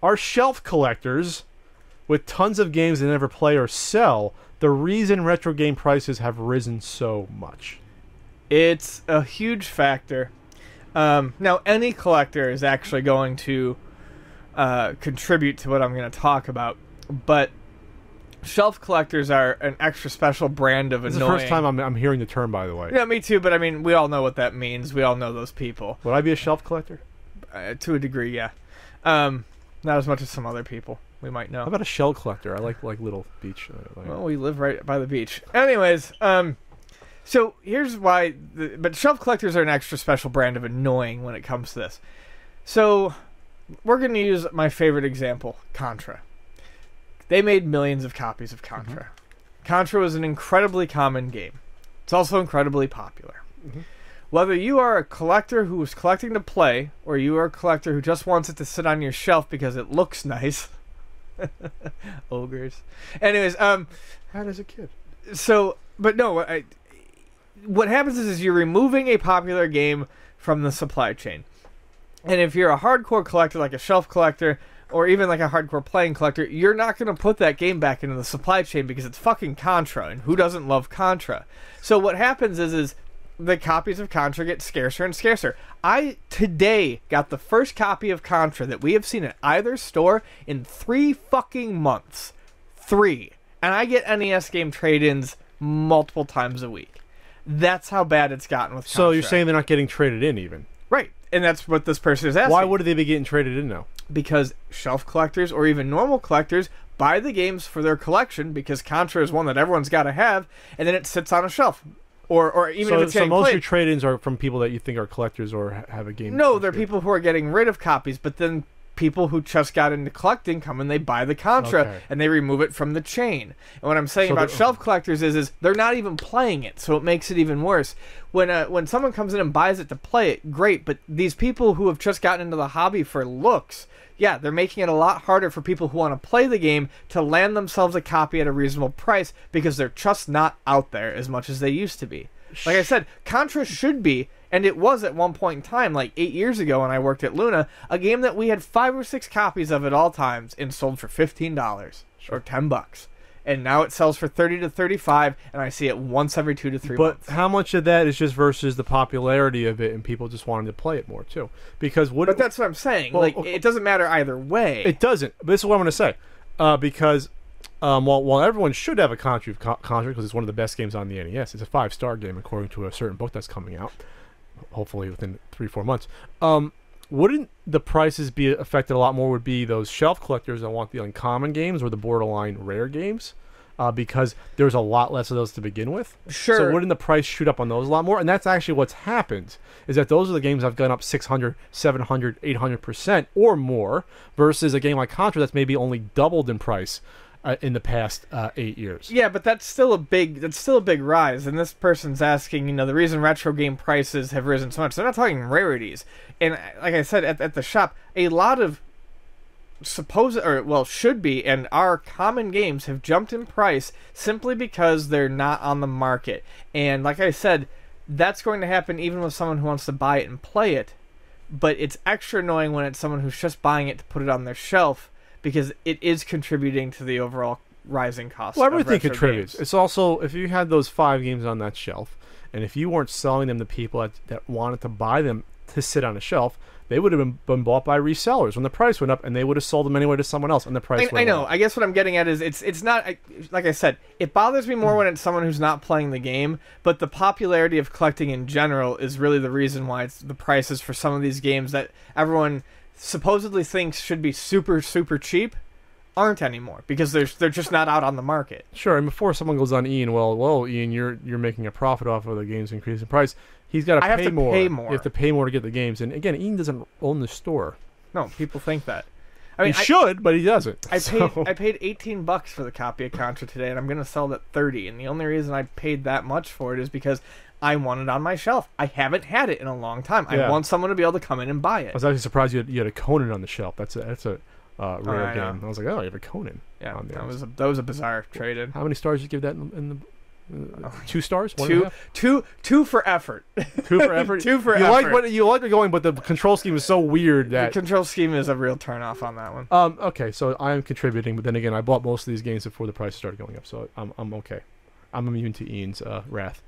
are shelf collectors with tons of games they never play or sell the reason retro game prices have risen so much? It's a huge factor. Now, any collector is actually going to contribute to what I'm going to talk about, but shelf collectors are an extra special brand of annoying. This is the first time I'm hearing the term, by the way. Yeah, me too, but I mean, we all know what that means. We all know those people. Would I be a shelf collector? To a degree, yeah. Not as much as some other people we might know. How about a shell collector? I like little beach. Well, we live right by the beach. Anyways, so here's why. But shelf collectors are an extra special brand of annoying when it comes to this. So we're going to use my favorite example, Contra. They made millions of copies of Contra. Mm-hmm. Contra was an incredibly common game. It's also incredibly popular. Mm-hmm. Whether you are a collector who is collecting to play, or you are a collector who just wants it to sit on your shelf because it looks nice. Ogres. Anyways, how does a kid? So, but no, what happens is you're removing a popular game from the supply chain. And if you're a hardcore collector, like a shelf collector, or even like a hardcore playing collector, you're not going to put that game back into the supply chain because it's fucking Contra, and who doesn't love Contra? So what happens is the copies of Contra get scarcer and scarcer. I today got the first copy of Contra that we have seen at either store in 3 fucking months. 3. And I get NES game trade-ins multiple times a week. That's how bad it's gotten with Contra. So you're saying they're not getting traded in even? Right. And that's what this person is asking. Why would they be getting traded in now? Because shelf collectors or even normal collectors buy the games for their collection because Contra is one that everyone's got to have, and then it sits on a shelf. Or even if it's getting most played. of your trade-ins are from people that you think are collectors or have a game. No, they're people who are getting rid of copies, but then people who just got into collecting come and they buy the Contra and they remove it from the chain. And what I'm saying about shelf collectors is they're not even playing it, so it makes it even worse. When someone comes in and buys it to play it, great, but these people who have just gotten into the hobby for looks, yeah, they're making it a lot harder for people who want to play the game to land themselves a copy at a reasonable price because they're just not out there as much as they used to be. Like I said, Contra should be, and it was at one point in time, like 8 years ago when I worked at Luna, a game that we had 5 or 6 copies of at all times and sold for $15 or $10. And now it sells for $30 to $35, and I see it once every 2 to 3 months. But how much of that is just versus the popularity of it and people just wanting to play it more too? Because but that's what I'm saying. Well, it doesn't matter either way. It doesn't. But this is what I'm going to say. Because while everyone should have a Contra because it's one of the best games on the NES, it's a 5-star game according to a certain book that's coming out, hopefully within 3-4 months. Wouldn't the prices be affected a lot more? Would be those shelf collectors that want the uncommon games or the borderline rare games, because there's a lot less of those to begin with. Sure. So wouldn't the price shoot up on those a lot more? And that's actually what's happened, is that those are the games that have gone up 600, 700, 800% or more, versus a game like Contra that's maybe only doubled in price in the past 8 years. Yeah, but that's still a big rise. And this person's asking, the reason retro game prices have risen so much. They're not talking rarities. And like I said, at the shop, a lot of should be and are common games have jumped in price simply because they're not on the market. And like I said, that's going to happen even with someone who wants to buy it and play it. But it's extra annoying when it's someone who's just buying it to put it on their shelf, because it is contributing to the overall rising cost. Well, everything contributes. Games. It's also, if you had those 5 games on that shelf, and if you weren't selling them to people that wanted to buy them to sit on a shelf, they would have been bought by resellers when the price went up, and they would have sold them anyway to someone else, and the price went up. I know. I guess what I'm getting at is it's not, like I said, it bothers me more when it's someone who's not playing the game, but the popularity of collecting in general is really the reason why the prices for some of these games that everyone supposedly thinks should be super, super cheap aren't anymore, because they're just not out on the market. Sure, and before someone goes on Ian, well, Ian, you're making a profit off of the games increasing price. He's got to pay more. Pay more. You have to pay more to get the games. And again, Ian doesn't own the store. No, people think that. I mean, he should, but he doesn't. I paid $18 for the copy of Contra today, and I'm going to sell it at $30. And the only reason I paid that much for it is because I want it on my shelf. I haven't had it in a long time. I want someone to be able to come in and buy it. I was actually surprised you had a Conan on the shelf. That's a rare game. I was like, oh, you have a Conan. Yeah, that was a bizarre trade-in. How many stars did you give that in the 2 stars? Two for effort. 2 for effort. 2 for you effort. You like it going, but the control scheme is so weird that the control scheme is a real turnoff on that one. Okay, so I am contributing, but then again, I bought most of these games before the price started going up, so I'm okay. I'm immune to Ian's wrath.